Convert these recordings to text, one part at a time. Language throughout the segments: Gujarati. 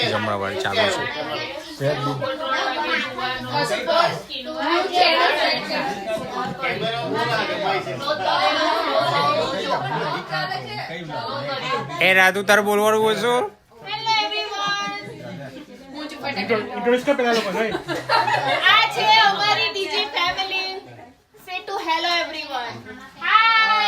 જમણવાર ચાલુ છે. એ રાધુ તારે બોલવાનું બોલશું. इंट्रोड्यूस कर पहला लोग भाई आज है हमारी डीजे फैमिली से टू हेलो एवरीवन हाय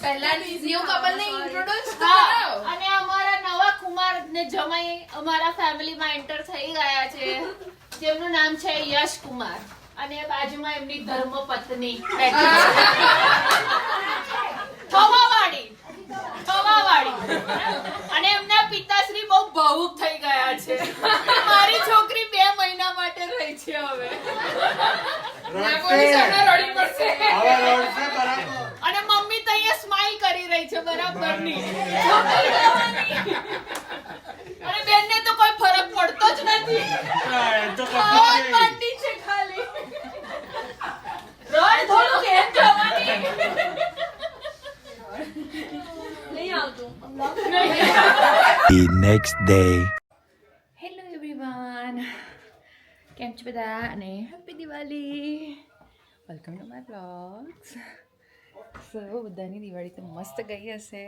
પહેલા ન્યુ કપલ ને ઇન્ટ્રોડ્યુસ કરો અને અમારા નવા કુમાર ને જમાઈ અમારા ફેમિલી માં એન્ટર થઈ ગયા છે જેમનું નામ છે યશ કુમાર અને બાજુમાં એમની ધર્મપત્ની બેઠી છે થવાવાળી અને એમના પિતાશ્રી બહુ ભાવુક થઈ ગયા છે મારી છોકરી 2 મહિના માટે રહી છે હવે રડી પડશે અને મમ્મી તો અહીંયા સ્માઈલ કરી રહી છે બરાબરની અને બેનને તો કોઈ ફરક પડતો જ નથી પડતી છે ખાલી રોડ થોડું કેમ જવાની નહીં આવતું The next day. Hello everyone કેમ છો બધા અને happy Diwali welcome to my blogs so બધાની દિવાળી તો મસ્ત ગઈ હશે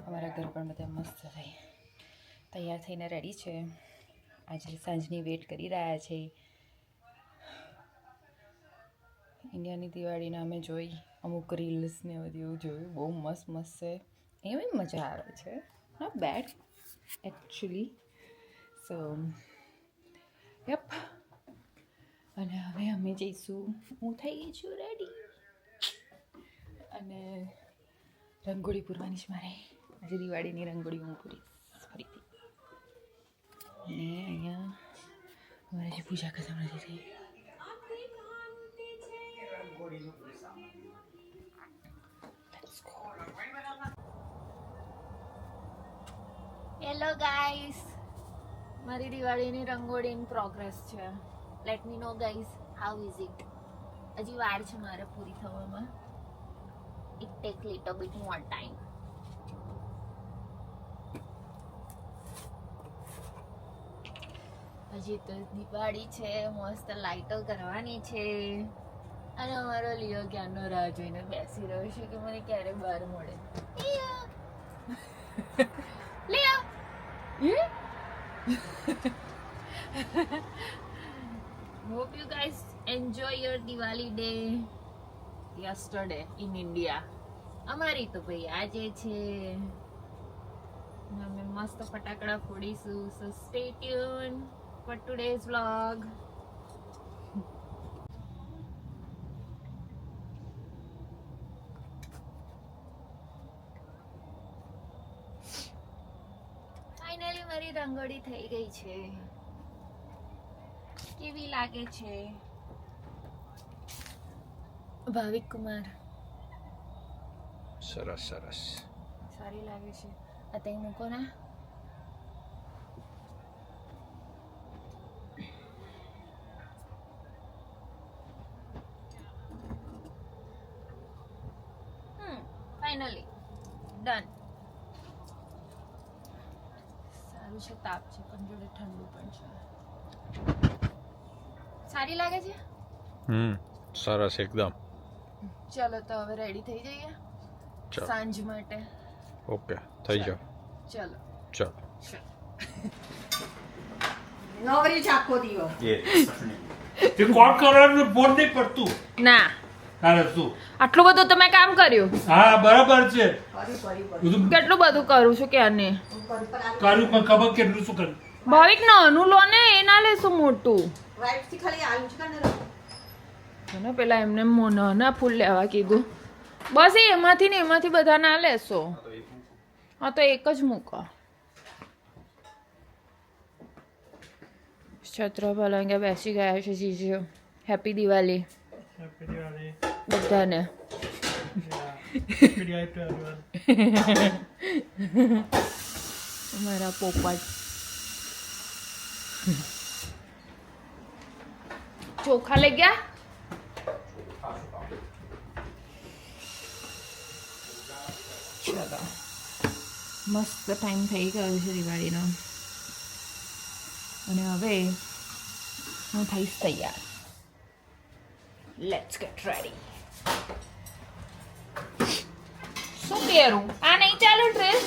અમારા ઘર પણ બધા મસ્ત થઈ તૈયાર થઈને રેડી છે આજે સાંજની વેટ કરી રહ્યા છે ઇન્ડિયાની દિવાળીને અમે જોઈ અમુક રીલ્સ ને બધું જોયું બહુ મસ્ત મસ્ત છે એવી મજા આવે છે not bad actually so yup અને હવે અમે જઈશું હું થઈ ગઈ છું રેડી અને રંગોળી પૂરવાની છે મારે આજે દિવાળીની રંગોળી હું પૂરીશ ફરીથી અને અહીંયા અમારે જે પૂજા ખતમ નથી થઈ હેલો ગાઈસ મારી દિવાળીની રંગોળી ઇન પ્રોગ્રેસ છે let me know guys how is it હજી વાર છે મારે પૂરી થવામાં it take little bit more time હજી તો દિવાળી છે મસ્ત લાઇટો કરવાની છે અને અમારો લિયો ક્યારનો રાહ જોઈને બેસી રહ્યો છે કે મને ક્યારે બહાર મળે લિયો Hope you guys enjoy your Diwali day yesterday in India. અમારી તો ભાઈ આજે છે અમે મસ્ત ફટાકડા ફોડીશું so stay tuned for today's vlog. Finally મારી રંગોળી થઈ ગઈ છે કેવી લાગે છે ભાવિક કુમાર સરસ સરસ સારી લાગે છે અત્યારે મૂકો ના ફાઇનલી ડન સારું છે તાપ છે પણ જોડે ઠંડુ પણ છે સારી લાગે છે સરસ એકદમ ચલો તો હવે રેડી થઈ જઈએ સાંજ માટે ઓકે થઈ જાઓ ચલો ચલો નવરી છે આખો દિવસ તે કોલ કરવાનું બોલ નહીં પડતું ના તારે શું આટલું બધું તમે કામ કર્યું હા બરાબર છે બધું કેટલું બધું કરું છું ક્યારને કર્યું પણ ખબર કેટલું શું કર્યું ભાવિક નાનું લો ને એ ના લેશું મોટું વાઈટ થી ખાલી આલુ છે ને પેલા એમને નાના ફૂલ લેવા કીધું બસ એમાંથી ને એમાંથી બધા ના લેશો હા તો એક જ મૂકો છત્રપાલ અહીંયા બેસી ગયા છે જીજીઓ હેપી દિવાળી બધાને મારા પોપટ ચોખા લઈ ગયા ચલો મસ્ત ટાઈમ થઈ ગયો છે દિવાળીનો અને હવે હું થઈશ તૈયાર. Let's gate ready. શું પહેરું? આ નહીં ચાલે ડ્રેસ.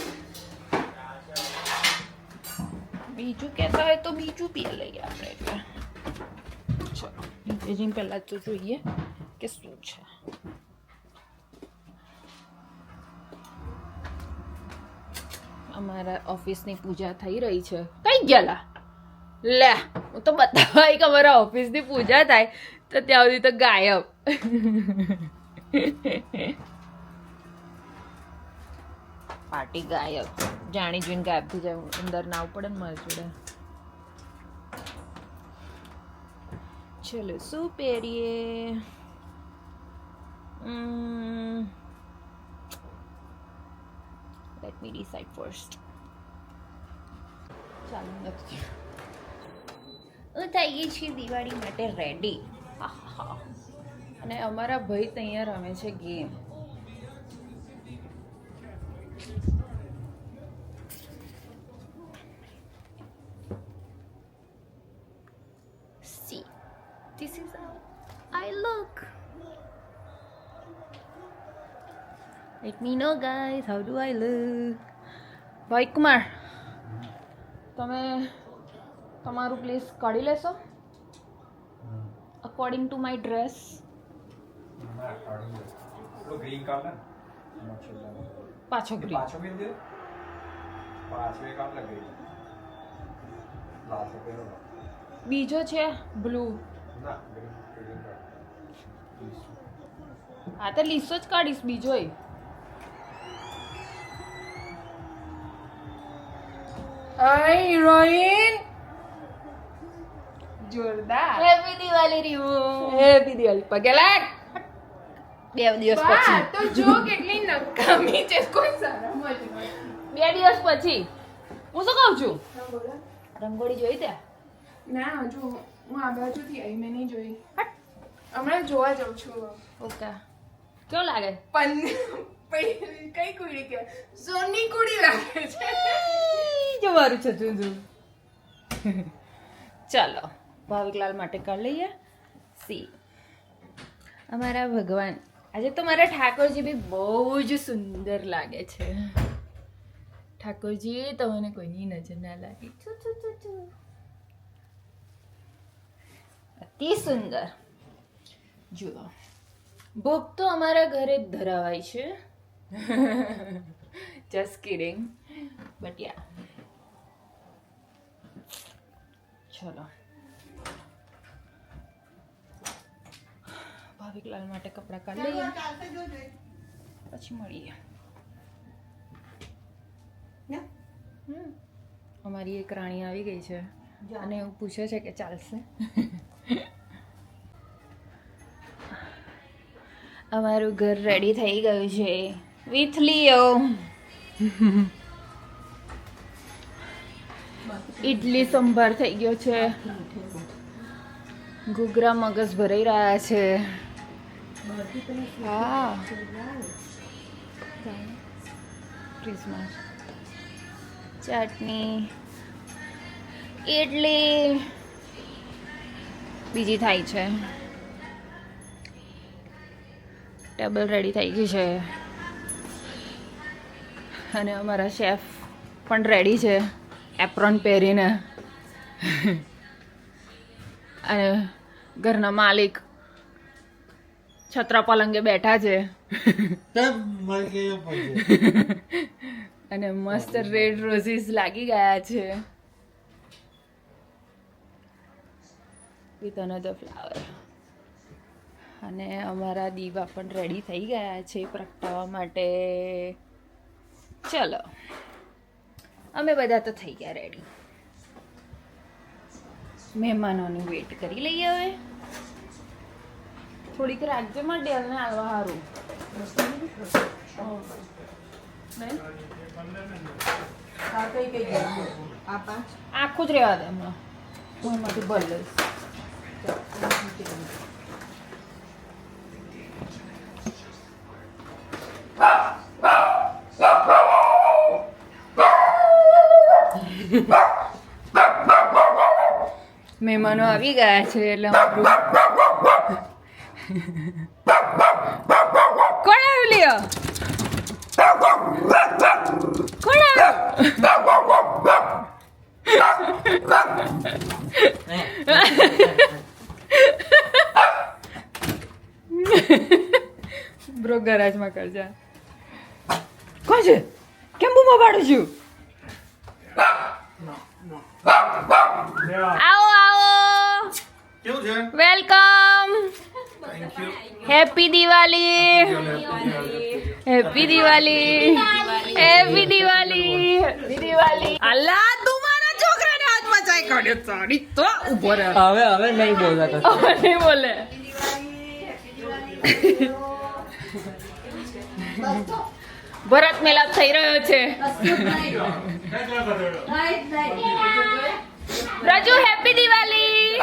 બીજું કહેતા હોય તો બીજું પહેર લઈએ આપણે. એટલે ચલો નીચે જઈને પહેલાં તો જોઈએ કે શું છે. અમારા ઓફિસની પૂજા થઈ રહી છે. કઈ ગયેલા લે, હું તો બતાવાય કે અમારા ઓફિસની પૂજા થાય તો ત્યાં સુધી તો ગાયબ. પાર્ટી ગાયબ, જાણી જોઈને ગાયબ થઈ જાય. અંદર ના આવવું પડે ને મારી જોડે. ચલો શું પહેરીએ? Let me decide first. ચાલો નથી હું થઈ ગઈ છીએ દિવાળી માટે રેડી. અને અમારા ભાઈ તો અહીંયા રમે છે game. See, this is how I look. Let me know guys, how do I look? ભાઈ કુમાર, તમે તમારું પ્લેસ કાઢી લેશો અકોર્ડિંગ ટુ માય ડ્રેસ? પાછો ગ્રીન બીજો છે બ્લુ. હા તો લીસો જ કાઢીશ બીજો. હિરોઈન જોરદાર. હેપી દિવાળી રીવો. હેપી દિવાળી. પગે લાગ. 2 દિવસ પછી તો જો કેટલી નકામી છે. કોઈ શરમ જ નથી. 2 દિવસ પછી હું શું કહું છું? રંગોળી જોઈ ત્યાં? ના હજુ હું આ બાજુથી આવી, મેં નહીં જોઈ. હમણાં જોવા જાઉં છું. ઓકે કેવો લાગે? કઈ કુડી કે સોની કુડી લાગે છે. જો મારું છે તું. ચાલો ભાવિકલાલ માટે કરી લઈએ. સી અમારા ભગવાન. આજે તો મારા ઠાકોરજી બી બહુ જ સુંદર લાગે છે. ઠાકોરજી તમને કોઈની નજર ના લાગે. અતિ સુંદર. જુઓ ભોગ તો અમારા ઘરે જ ધરાવાય છે. જસ્ટ કિડિંગ બટ યા. ચલો ભાવિકલાલ માટે કપડાં કાઢી લઈએ પછી મળીએ. અમારી એક રાણી આવી ગઈ છે અને એવું પૂછે છે કે ચાલશે. અમારું ઘર રેડી થઈ ગયું છે વિથ લિયો. ઇડલી સંભાર થઈ ગયો છે. ઘૂઘરા મગજ ભરાઈ રહ્યા છે. હા ફ્રીજમાં ચટણી ઇડલી બીજી થાય છે. ટેબલ રેડી થઈ ગયું છે અને અમારા શેફ પણ રેડી છે એપ્રોન પહેરીને. અને ઘરના માલિક છત્રા પલંગે બેઠા છે અને મસ્ત રેડ રોઝીસ લાગી ગયા છે વિથ અનધર ફ્લાવર. અને અમારા દીવા પણ રેડી થઈ ગયા છે પ્રગટાવવા માટે. ચલો અમે બધા તો થઈ ગયા રેડી. મહેમાનોનું વેટ કરી લઈએ. હવે થોડીક રાખજે માં ડેલને આવવા સારું. આખું જ રહેવા દે હમણાં. હું એમાંથી ભર લઈશ. મહેમાનો આવી ગયા છે એટલે કોણ આવ્યું લ્યો કોણ આવ્યું બ્રો ગરાજમાં કરજા કોણ છે કેમ બૂમો પાડું છું આવો આવો કેવું છે? Welcome happy Diwali happy Diwali happy Diwali happy Diwali Allah તું મારા છોકરાને હાથમાં ચાય કાઢ્યો સાડી તો ઊભો રહે હવે નહીં બોલતા હવે નહીં બોલે ભરત મેલાપ થઈ રહ્યો છે રાજુ હેપી દિવાળી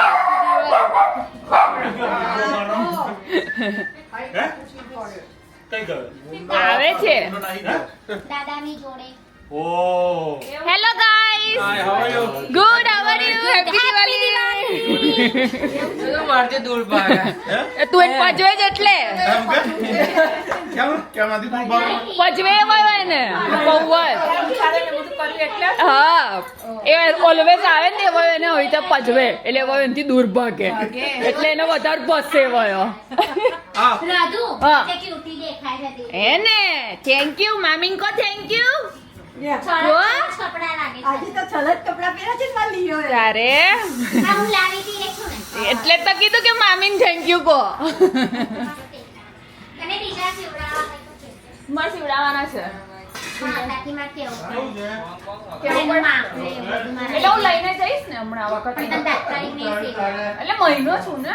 કઈ ગયો? આવે છે દાદાની જોડે oh. Hello guys good how are you happy Diwali મારજે દૂર ભાગા તું એને પજવે જ એટલે પજવે હોય ને બહુ હા એ ઓલવેઝ આવે ને એવો એને હોય તો પજવે એટલે એવો એનાથી દૂર ભાગે એટલે એને વધારે પસે વયો રાજુ હા. તે ક્યુટી દેખાય છે તે એને થેન્ક યુ મામીન કો થેન્ક યુ સરસ કપડા લાગે છે આજે તો છલક કપડા પહેર્યા છે માર લીયો એ. તારે આ હું લાવી હતી એ છું ને એટલે તો કીધું કે મામીન થેન્ક યુ કો અને બીજા સીવડાવવા મારે સીવડાવવાના છે માતાથી માં કેવું કેવું પડે? માપને એવું બધું મારે એટલે હું લઈને જઈશ ને હમણાં આ વખતે પણ તને તાત્કાલિક નહીં સીવડાવવા. એટલે મહિનો છું ને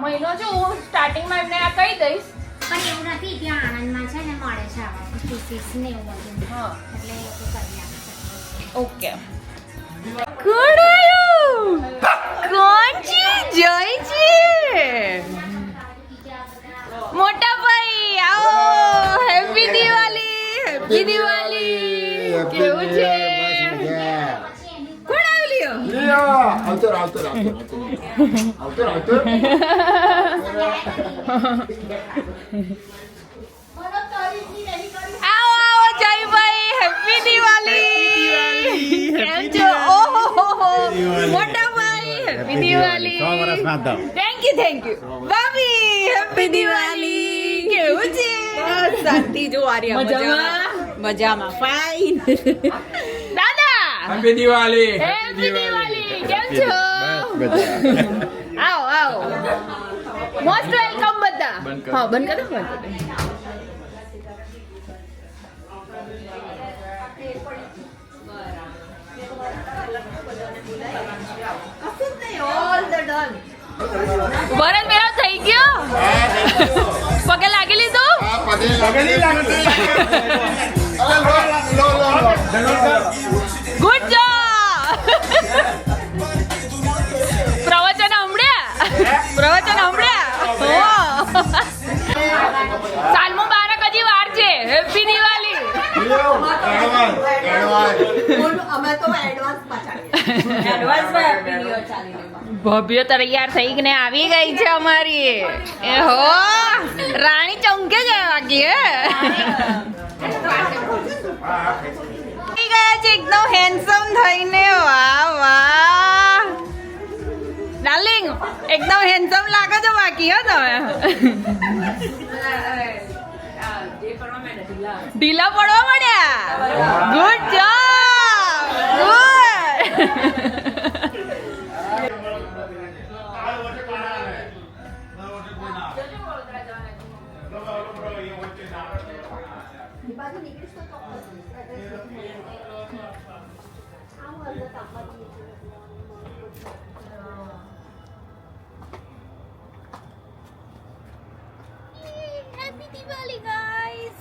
મહિનો છું હું સ્ટાર્ટિંગમાં એમને આ કહી દઈશ પણ એવું નથી ત્યાં આણંદમાં છે ને મળે છે આવા પીસીસ ને એવું બધું હા એટલે એ લોકો કરી આપે છે ઓકે કોણ આવ્યું કોણ છે જય છે મોટા ભાઈ આવો હેપી દિવાળી હેપી દિવાળી કેવું છે કોણ આવ્યું લ્યો આવો આવો જયભાઈ હેપી દિવાળી કેમ છો ઓહો મોટા ભાઈ હેપી દિવાળી થેન્ક યુ ભાભી હેપી દિવાળી કેવું છે શાંતિ જો આર્યા મજામાં મજામાં ફાઇન દાદા હેપી દિવાળી હેપી દિવાળી કેમ છો આવો આવો મોસ્ટ વેલકમ બધા હા બંધ કરો બંધ કરો ઓલ ધ ડન ભરત મેળો થઈ ગયો પગે લાગી લીધું ગુડ જોબ પ્રવચન હમણાં સાલ મુબારક હજી વાર છે હેપી દિવાળી અમે તો એડવાન્સ પાછા એડવાન્સમાં વિડિયો ચાલી ભવ્ય તૈયાર થઈને આવી ગઈ છે અમારી એ હો રાણી ચમકે છે બાકી આવી ગયા છે એકદમ હેન્ડસમ થઈને વાહ વાહ ડાર્લિંગ એકદમ હેન્ડસમ લાગે છે બાકી હો તમે ઢીલા પડવા મળ્યા good job good Happy Diwali, guys!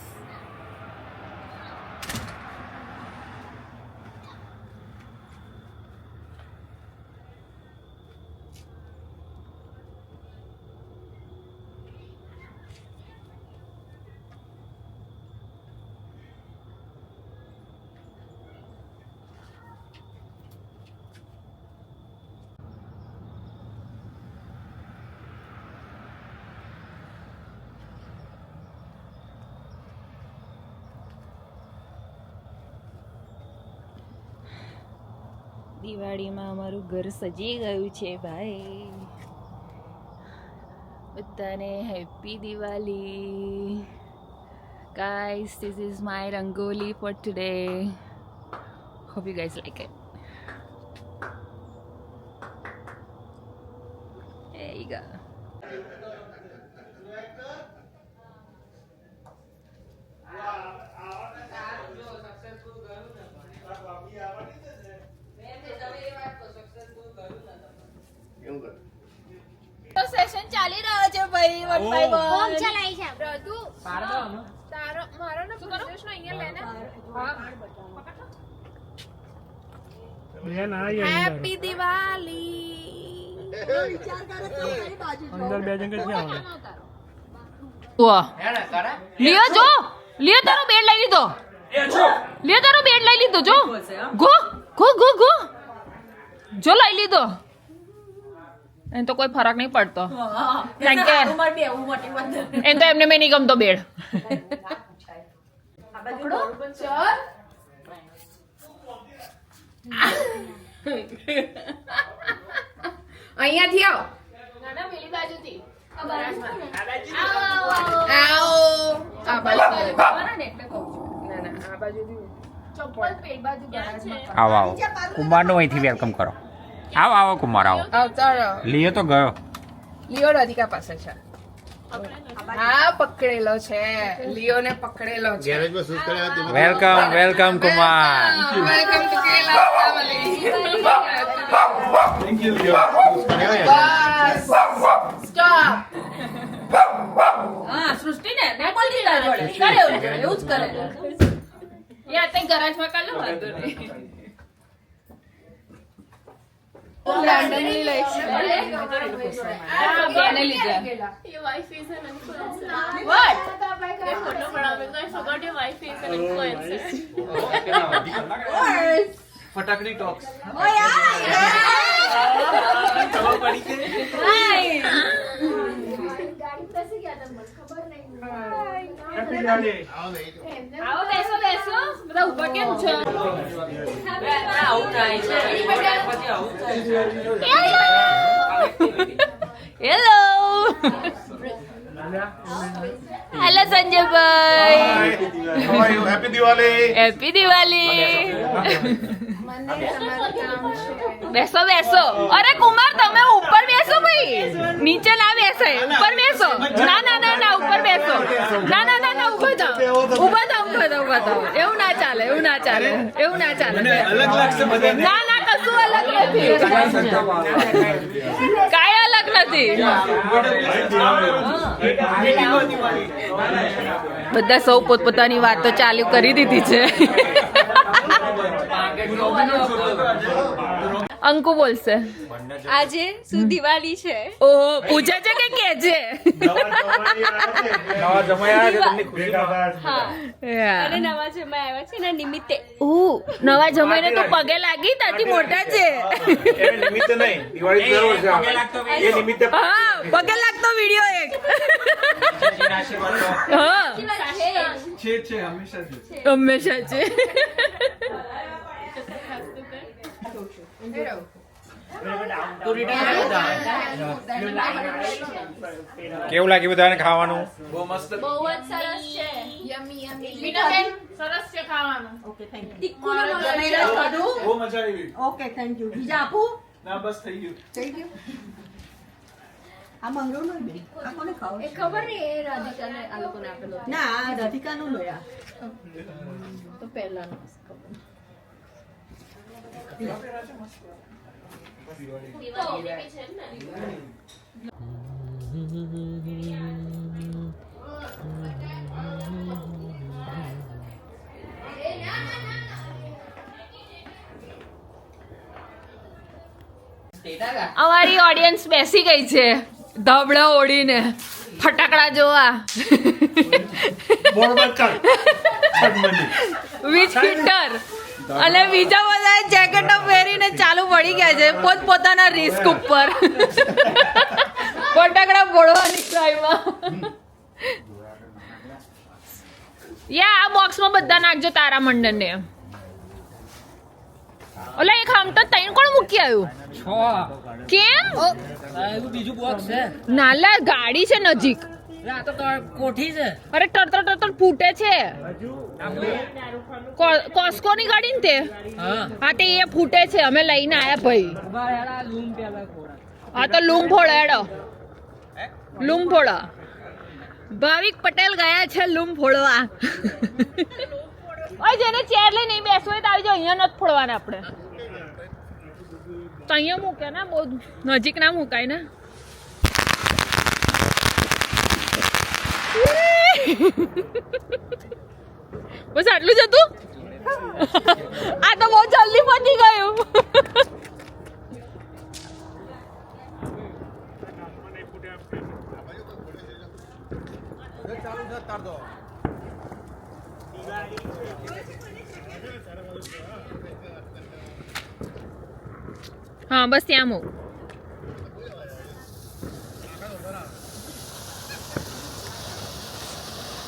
દિવાળીમાં અમારું ઘર સજી ગયું છે ભાઈ. બધાને happy Diwali. Guys, this is my rangoli for today. Hope you guys like it. There you go. Session ચાલી રહ્યો છે ભાઈ. કોમ ચલાઈ છે રઘુ, તારો મારો ને પુરુષનો અહીંયા લેને. હેપી દિવાળી. લિયો જો, લિયો તારો બેડ લઈ લીધો. લિયો તારો બેડ લઈ લીધો જો. ગો ગો ગો ગો જો લઈ લીધો. એને તો કોઈ ફરક નહીં પડતો કારણ કે એને તો એમને મેં નહીં ગમતો બેડ. અહીંયાથી આવો. ના પેલી બાજુથી. આ બાજુ. ના આ બાજુથી. ચપ્પલ પેટ બાજુ ગયા છે. આવો આવો કુમારનું અહીંથી વેલકમ કરો. આવો આવો કુમાર આવો. આવતારો. લીએ તો ગયો. લિયો રાધિકા પાસે છે. હા પકડેલો છે. લિયોને પકડેલો છે. Welcome welcome Kumar. Welcome to Kerala family. Thank you bus stop. હા સૃષ્ટિને મેં બોલતી ના જોડે કરે એવું જ કરે. યાર તે ગરાજમાં કાઢો વાંધો નહીં. લંડનની લઈશ. બેને લીધા. ફટાકડી ટોક્સ હેપી દિવાળી. આવો બેસો બેસો બધા ઊભા કેમ છો? આવું થાય છે પછી આવું થાય hello hello Sanjaybhai. How are you? Happy Diwali. Happy Diwali. બેસો બેસો. અરે કુમાર તમે ઉપર બેસો ભાઈ. નીચે ના બેસાય. ઉપર બેસો. ના ના ના ના ઉપર બેસો. ના ના ના ના ઉભા થાઓ. ઉભા થાઓ ઉભા થાઓ ઉભા થાઓ. એવું ના ચાલે એવું ના ચાલે એવું ના ચાલે. અલગ લાગશે બધાને. ના ના કશું અલગ નથી. કાંઈ અલગ નથી. બધા સૌ પોતપોતાની વાતો ચાલુ કરી દીધી છે. અંકુ બોલશે. આજે શું દિવાળી છે? ઓહો પૂછે છે કે કે છે? નવા જમાઈ આવ્યા છે તમને ખુશીમાં. અને નવા જમાઈ આવ્યા છે એના નિમિત્તે નવા જમાઈને તો પગે લાગી તાથી મોટા છે. એ નિમિત્તે નહીં, દિવાળી દર વર્ષે આવે. એ નિમિત્તે હા પગે લાગતો વિડિયો એક. હા છે હંમેશા છે. હંમેશા છે. કેવું લાગ્યું બધાને ખાવાનું? બહુ મસ્ત બહુ જ સરસ છે. યમી યમી. મીઠાબેન સરસ છે ખાવાનું. બહુ મજા આવી. Okay thank you. બીજા આપું? ના બસ થઈ ગયું. થઈ ગયું. આ મંગળું નો બેન. આ કોને ખાવ? ખબર નહીં એ રાધિકાને આ લોકોને આપેલો. ના આ રાધિકાનું લોયા. તો પહેલાનો અમારી ઓડિયન્સ બેસી ગઈ છે ધાબળા ઓડીને ફટાકડા જોવા. વીજ ફિલ્ટર અને બીજા બધા જેકેટો પહેરીને ચાલુ પડી ગયા છે પોતપોતાના રિસ્ક ઉપર ફટાકડા ફોડવાની ટ્રાયમાં. યા આ બોક્સમાં બધા નાખજો તારા મંડળને. ઓલા એક આમ તો તૈન કોણ મૂકી આવ્યું કેમ બીજું બોક્સ છે નાલા ગાડી છે નજીક આ તો કોઠી છે અરે તરતર ફૂટે છે કોસ્કો ની ગાડી ને તે હા તે એ ફૂટે છે અમે લઈને આયા ભાઈ હા તો લૂમ ફોડો હેડો લૂમ ફોડો ભાવિક પટેલ ગયા છે લૂમ ફોડવા ઓય જેને ચેર લઈ નહીં બેસવું હોય તો આવી જાઓ અહીંયા નથી ફોડવાના આપણે તો અહીંયા મૂકે ને બહુ નજીક ના મુકાય ને બસ આટલું જ હતું આ તો બહુ જલ્દી પતી ગયું હા બસ ત્યાં મૂક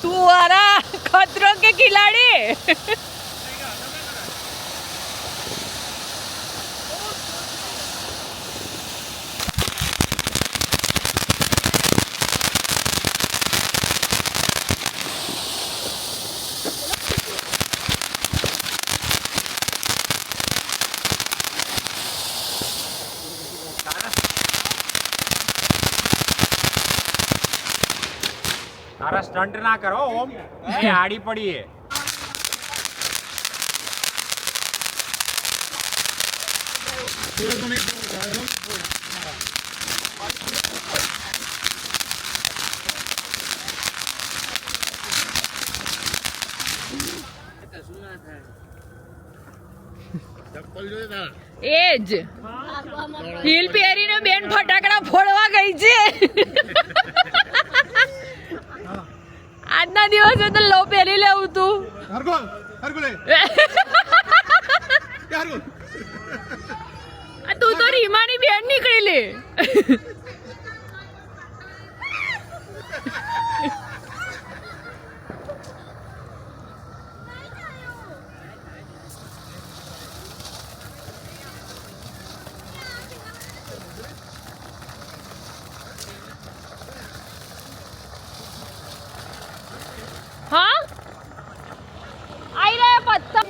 તુઆરા ખતરો કે ખિલાડી તારા સ્ટન્ટ ના કરો ઓમ એ આડી પડી હે એજ હીલ પહેરીને બેન ફટાકડા ફોડવા ગઈ છે આજના દિવસે તો લો પહેરી લેવું તું તું તો રીમાની બેન નીકળી લે हाँ आई रहा है पत्ता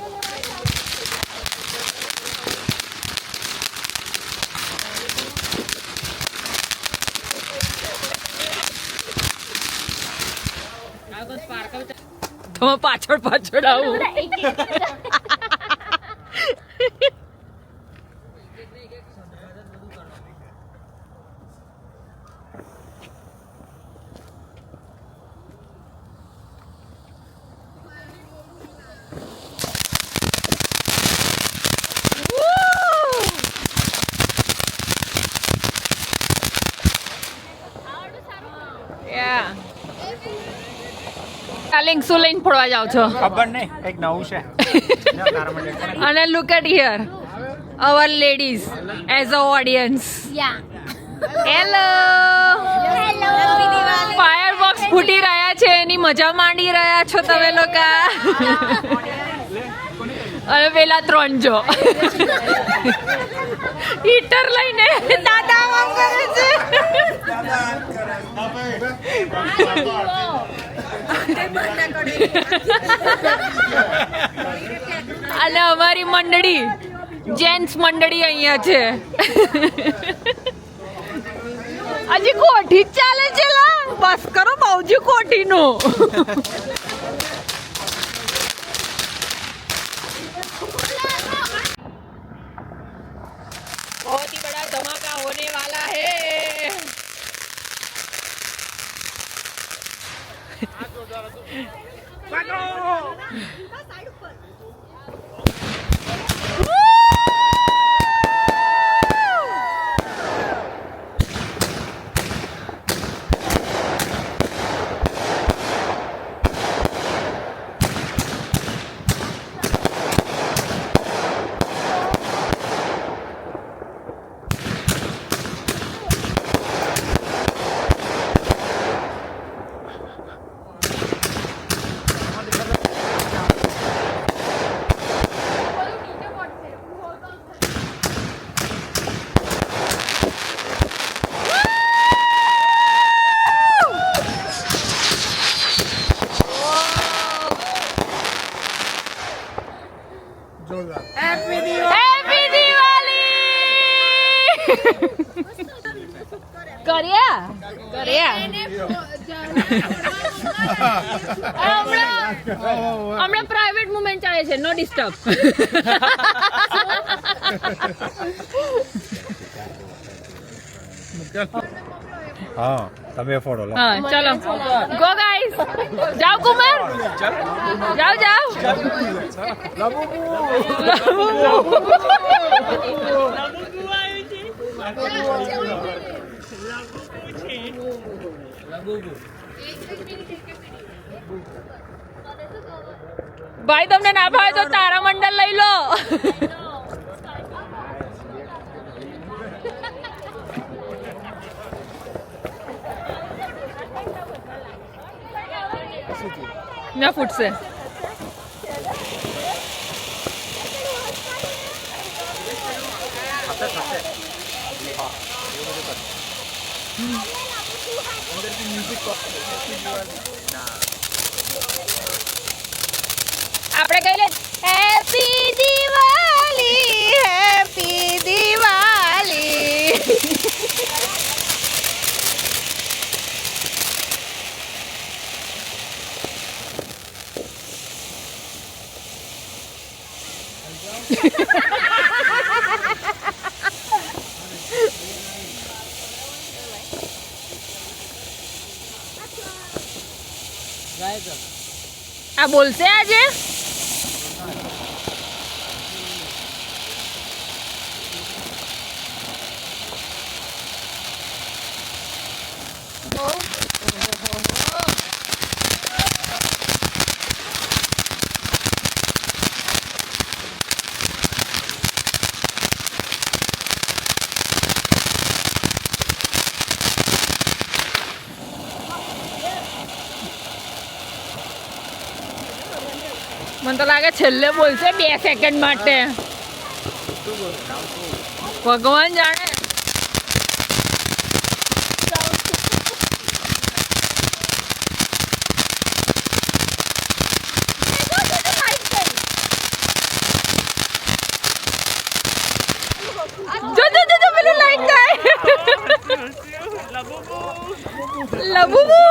तो पाछड़ पाछड़ आऊं શું લઈને ફોડવા જાવ છો ખબર નહીં કંઈક નવું છે અને look at here our ladies as a audience hello fire box ફૂટી રહ્યા છે એની મજા માંડી રહ્યા છો તમે લોકો અને પેલા 3 જો હીટર લઈને દાદા આમ કરે છે અને અમારી મંડળી જેન્ટ્સ મંડળી અહીંયા છે હજી કોઠી જ ચાલે છે લા બસ કરો બાઉજી કોઠીનું बहुत ही बड़ा धमाका होने वाला है કર્યા હમણાં પ્રાઇવેટ મુમેન્ટ ચાલે છે નો ડિસ્ટર્બ હા તમે ફોડો લો હા ચલો ગો ગાઈસ જાઓ કુમાર જાઓ જાઓ ભાઈ તમને ના ભાવે તો તારામંડળ લઈ લો ના ફૂટશે આપણે કહી લે હેપી દિવાળી હેપી દિવાળી આ બોલશે આજે મને તો લાગે છેલ્લે બોલશે 2 સેકન્ડ માટે ભગવાન જાણે જો પેલું લાઈટ થાય લબુબુ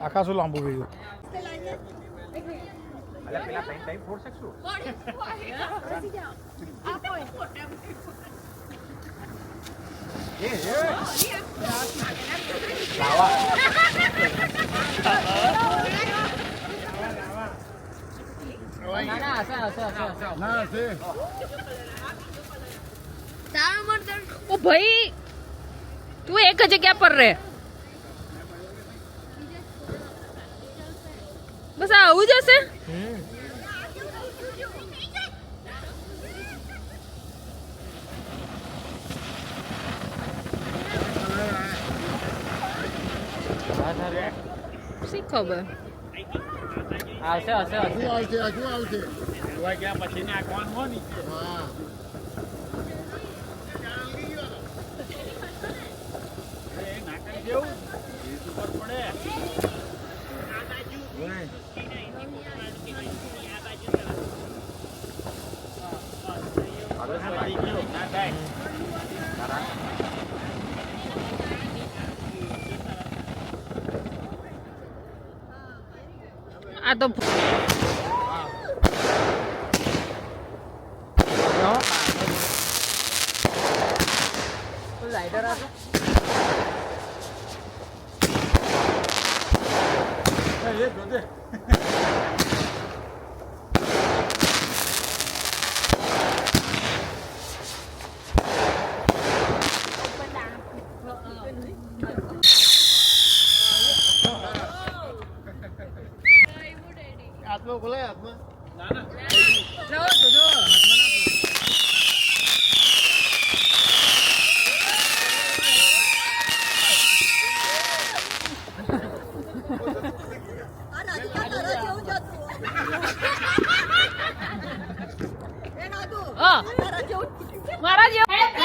આકાશું લાંબુ ગયું ओ भाई तू एक जगह पर रहे बस આવું જશે શી ખબર આવશે આવશે આવશે ગયા પછી નાખવાનું હોય ને નાખી દેવું ઉપર પડે આ તો લાઈટર આપો એ જોજે હાથમાં ખોલાય હાથમાં ના ના મારા આવજો.